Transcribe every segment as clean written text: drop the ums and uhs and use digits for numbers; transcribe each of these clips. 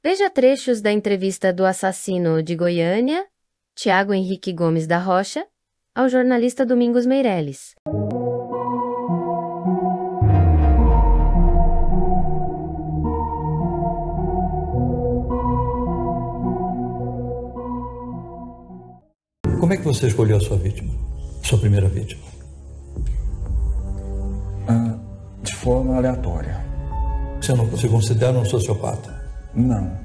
Veja trechos da entrevista do assassino de Goiânia, Tiago Henrique Gomes da Rocha, ao jornalista Domingos Meirelles. Como é que você escolheu a sua vítima? Sua primeira vítima? De forma aleatória. Você não se considera um sociopata? Não.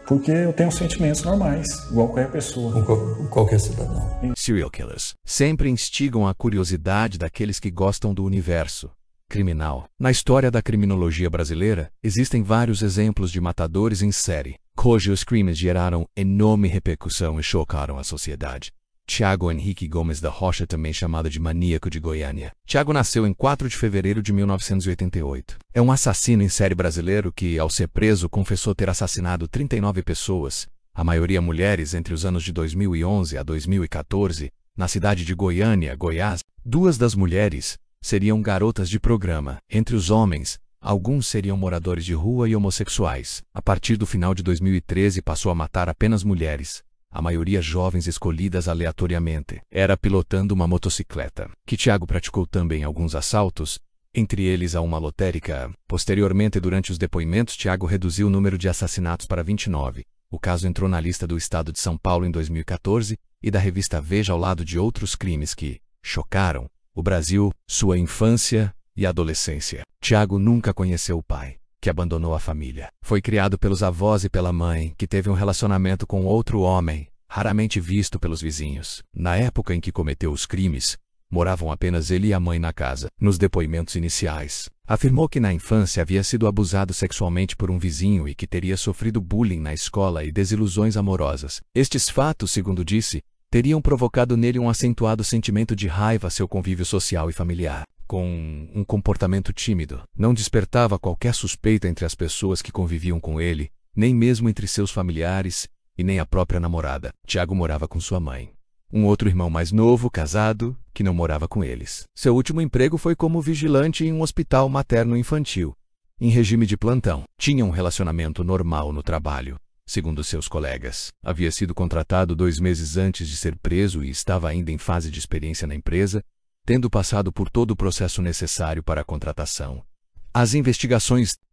Porque eu tenho sentimentos normais, igual qualquer pessoa. Qualquer cidadão. Serial killers sempre instigam a curiosidade daqueles que gostam do universo criminal. Na história da criminologia brasileira, existem vários exemplos de matadores em série, cujos crimes geraram enorme repercussão e chocaram a sociedade. Tiago Henrique Gomes da Rocha, também chamado de Maníaco de Goiânia. Tiago nasceu em 4 de fevereiro de 1988. É um assassino em série brasileiro que, ao ser preso, confessou ter assassinado 39 pessoas, a maioria mulheres, entre os anos de 2011 a 2014, na cidade de Goiânia, Goiás. 2 das mulheres seriam garotas de programa. Entre os homens, alguns seriam moradores de rua e homossexuais. A partir do final de 2013, passou a matar apenas mulheres, a maioria jovens escolhidas aleatoriamente. Era pilotando uma motocicleta, que Tiago praticou também alguns assaltos, entre eles a uma lotérica. Posteriormente, durante os depoimentos, Tiago reduziu o número de assassinatos para 29. O caso entrou na lista do Estado de São Paulo em 2014 e da revista Veja ao lado de outros crimes que chocaram o Brasil, sua infância e adolescência. Tiago nunca conheceu o pai, que abandonou a família. Foi criado pelos avós e pela mãe, que teve um relacionamento com outro homem, raramente visto pelos vizinhos. Na época em que cometeu os crimes, moravam apenas ele e a mãe na casa. Nos depoimentos iniciais, afirmou que na infância havia sido abusado sexualmente por um vizinho e que teria sofrido bullying na escola e desilusões amorosas. Estes fatos, segundo disse, teriam provocado nele um acentuado sentimento de raiva a seu convívio social e familiar. Com um comportamento tímido, não despertava qualquer suspeita entre as pessoas que conviviam com ele, nem mesmo entre seus familiares e nem a própria namorada. Tiago morava com sua mãe. Um outro irmão mais novo, casado, que não morava com eles. Seu último emprego foi como vigilante em um hospital materno-infantil, em regime de plantão. Tinha um relacionamento normal no trabalho, segundo seus colegas. Havia sido contratado 2 meses antes de ser preso e estava ainda em fase de experiência na empresa, tendo passado por todo o processo necessário para a contratação.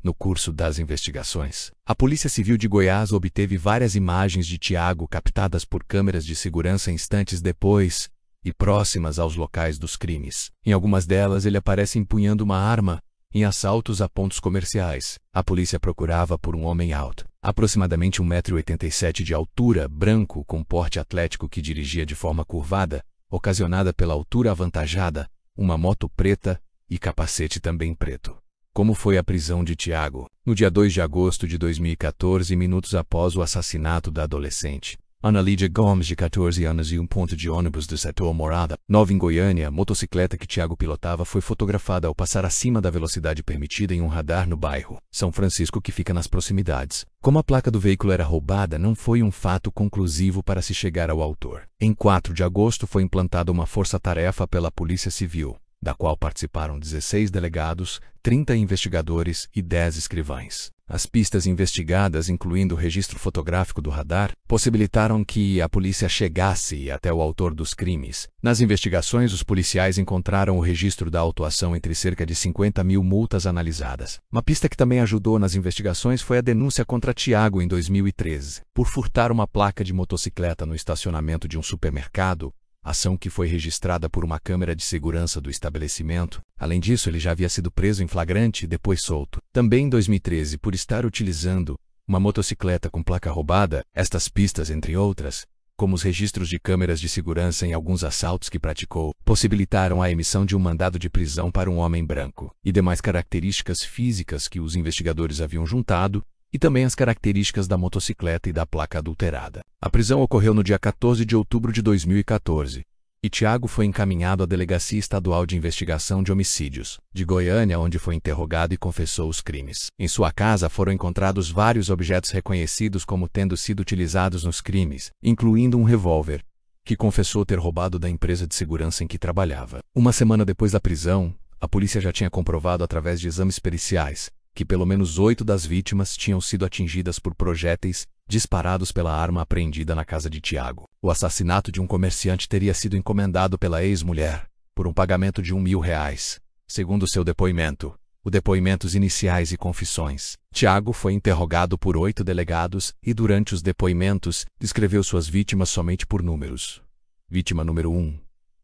No curso das investigações, a Polícia Civil de Goiás obteve várias imagens de Tiago captadas por câmeras de segurança instantes depois e próximas aos locais dos crimes. Em algumas delas, ele aparece empunhando uma arma em assaltos a pontos comerciais. A polícia procurava por um homem alto, aproximadamente 1,87 m de altura, branco, com porte atlético que dirigia de forma curvada, ocasionada pela altura avantajada, uma moto preta e capacete também preto. Como foi a prisão de Tiago? No dia 2 de agosto de 2014, minutos após o assassinato da adolescente Ana Lídia Gomes, de 14 anos, e um ponto de ônibus do setor Morada Nova, em Goiânia, a motocicleta que Tiago pilotava foi fotografada ao passar acima da velocidade permitida em um radar no bairro São Francisco, que fica nas proximidades. Como a placa do veículo era roubada, não foi um fato conclusivo para se chegar ao autor. Em 4 de agosto foi implantada uma força-tarefa pela Polícia Civil, da qual participaram 16 delegados, 30 investigadores e 10 escrivães. As pistas investigadas, incluindo o registro fotográfico do radar, possibilitaram que a polícia chegasse até o autor dos crimes. Nas investigações, os policiais encontraram o registro da autuação entre cerca de 50 mil multas analisadas. Uma pista que também ajudou nas investigações foi a denúncia contra Tiago em 2013, por furtar uma placa de motocicleta no estacionamento de um supermercado, ação que foi registrada por uma câmera de segurança do estabelecimento. Além disso, ele já havia sido preso em flagrante e depois solto. Também em 2013, por estar utilizando uma motocicleta com placa roubada. Estas pistas, entre outras, como os registros de câmeras de segurança em alguns assaltos que praticou, possibilitaram a emissão de um mandado de prisão para um homem branco, e demais características físicas que os investigadores haviam juntado, e também as características da motocicleta e da placa adulterada. A prisão ocorreu no dia 14 de outubro de 2014, e Tiago foi encaminhado à Delegacia Estadual de Investigação de Homicídios de Goiânia, onde foi interrogado e confessou os crimes. Em sua casa foram encontrados vários objetos reconhecidos como tendo sido utilizados nos crimes, incluindo um revólver, que confessou ter roubado da empresa de segurança em que trabalhava. Uma semana depois da prisão, a polícia já tinha comprovado através de exames periciais que pelo menos 8 das vítimas tinham sido atingidas por projéteis disparados pela arma apreendida na casa de Tiago. O assassinato de um comerciante teria sido encomendado pela ex-mulher por um pagamento de R$1.000. Segundo seu depoimento, depoimentos iniciais e confissões, Tiago foi interrogado por 8 delegados e, durante os depoimentos, descreveu suas vítimas somente por números. Vítima número 1,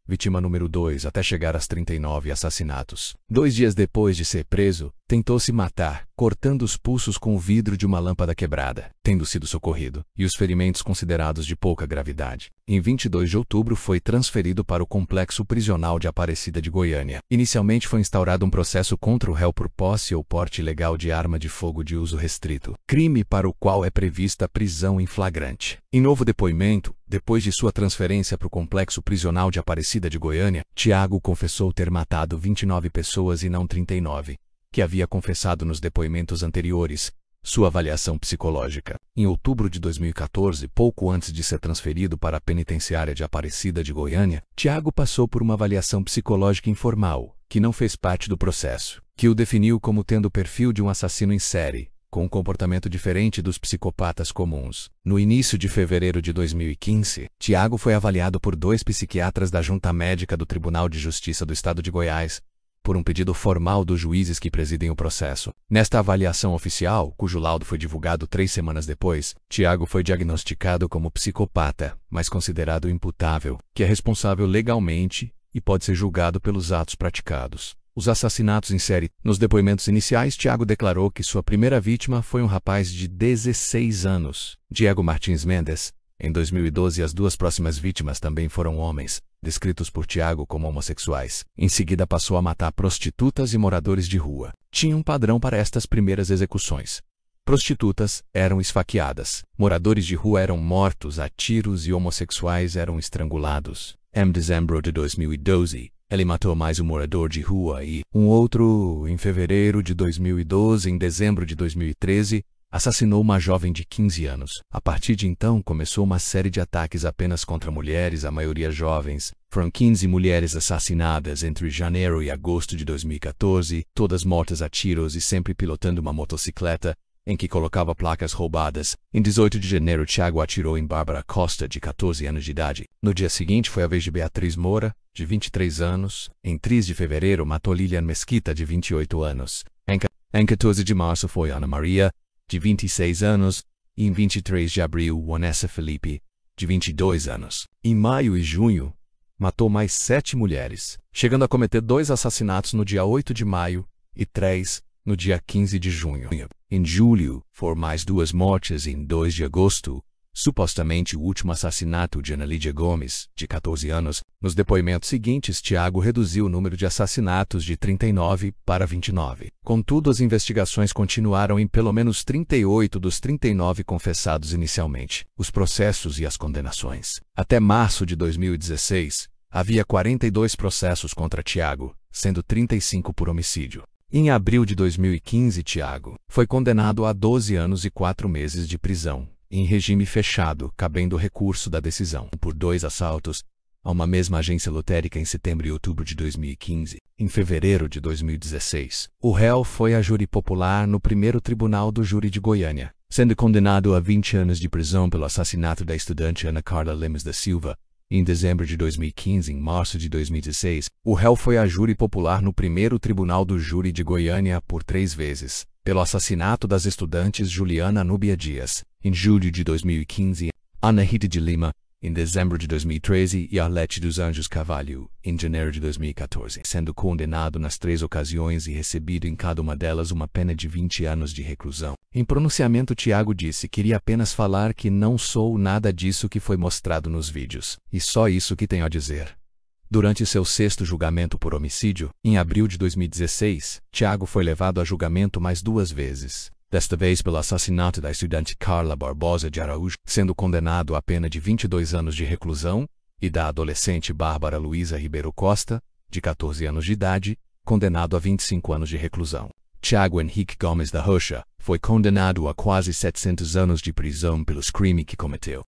vítima número 2, até chegar às 39 assassinatos. 2 dias depois de ser preso, tentou se matar, cortando os pulsos com o vidro de uma lâmpada quebrada, tendo sido socorrido, e os ferimentos considerados de pouca gravidade. Em 22 de outubro foi transferido para o complexo prisional de Aparecida de Goiânia. Inicialmente foi instaurado um processo contra o réu por posse ou porte ilegal de arma de fogo de uso restrito, crime para o qual é prevista prisão em flagrante. Em novo depoimento, depois de sua transferência para o complexo prisional de Aparecida de Goiânia, Tiago confessou ter matado 29 pessoas e não 39, que havia confessado nos depoimentos anteriores. Sua avaliação psicológica. Em outubro de 2014, pouco antes de ser transferido para a penitenciária de Aparecida de Goiânia, Tiago passou por uma avaliação psicológica informal, que não fez parte do processo, que o definiu como tendo o perfil de um assassino em série, com um comportamento diferente dos psicopatas comuns. No início de fevereiro de 2015, Tiago foi avaliado por 2 psiquiatras da Junta Médica do Tribunal de Justiça do Estado de Goiás, por um pedido formal dos juízes que presidem o processo. Nesta avaliação oficial, cujo laudo foi divulgado 3 semanas depois, Tiago foi diagnosticado como psicopata, mas considerado imputável, que é responsável legalmente e pode ser julgado pelos atos praticados. Os assassinatos em série. Nos depoimentos iniciais, Tiago declarou que sua primeira vítima foi um rapaz de 16 anos, Diego Martins Mendes. Em 2012, as 2 próximas vítimas também foram homens, descritos por Tiago como homossexuais. Em seguida, passou a matar prostitutas e moradores de rua. Tinha um padrão para estas primeiras execuções. Prostitutas eram esfaqueadas, moradores de rua eram mortos a tiros e homossexuais eram estrangulados. Em dezembro de 2012, ele matou mais um morador de rua e um outro em fevereiro de 2012. Em dezembro de 2013, assassinou uma jovem de 15 anos. A partir de então, começou uma série de ataques apenas contra mulheres, a maioria jovens. Foram 15 mulheres assassinadas entre janeiro e agosto de 2014, todas mortas a tiros e sempre pilotando uma motocicleta, em que colocava placas roubadas. Em 18 de janeiro, Tiago atirou em Bárbara Costa, de 14 anos de idade. No dia seguinte, foi a vez de Beatriz Moura, de 23 anos. Em 3 de fevereiro, matou Lilian Mesquita, de 28 anos. Em 14 de março, foi Ana Maria, de 26 anos, e em 23 de abril, Vanessa Felipe, de 22 anos. Em maio e junho, matou mais 7 mulheres, chegando a cometer 2 assassinatos no dia 8 de maio e 3 no dia 15 de junho. Em julho, foram mais 2 mortes e em 2 de agosto, supostamente o último assassinato de Ana Lídia Gomes, de 14 anos. Nos depoimentos seguintes, Tiago reduziu o número de assassinatos de 39 para 29. Contudo, as investigações continuaram em pelo menos 38 dos 39 confessados inicialmente. Os processos e as condenações. Até março de 2016, havia 42 processos contra Tiago, sendo 35 por homicídio. Em abril de 2015, Tiago foi condenado a 12 anos e 4 meses de prisão, em regime fechado, cabendo recurso da decisão, por 2 assaltos a uma mesma agência lotérica em setembro e outubro de 2015. Em fevereiro de 2016, o réu foi a júri popular no primeiro tribunal do júri de Goiânia, sendo condenado a 20 anos de prisão pelo assassinato da estudante Ana Carla Lemes da Silva. Em dezembro de 2015, em março de 2016, o réu foi a júri popular no primeiro tribunal do júri de Goiânia por 3 vezes, pelo assassinato das estudantes Juliana Núbia Dias, em julho de 2015, Ana Rita de Lima, em dezembro de 2013 e Arlete dos Anjos Carvalho, em janeiro de 2014, sendo condenado nas 3 ocasiões e recebido em cada uma delas uma pena de 20 anos de reclusão. Em pronunciamento, Tiago disse: "Queria apenas falar que não sou nada disso que foi mostrado nos vídeos, e só isso que tenho a dizer." Durante seu 6º julgamento por homicídio, em abril de 2016, Tiago foi levado a julgamento mais 2 vezes. Desta vez pelo assassinato da estudante Carla Barbosa de Araújo, sendo condenado a pena de 22 anos de reclusão, e da adolescente Bárbara Luísa Ribeiro Costa, de 14 anos de idade, condenado a 25 anos de reclusão. Tiago Henrique Gomes da Rocha foi condenado a quase 700 anos de prisão pelos crimes que cometeu.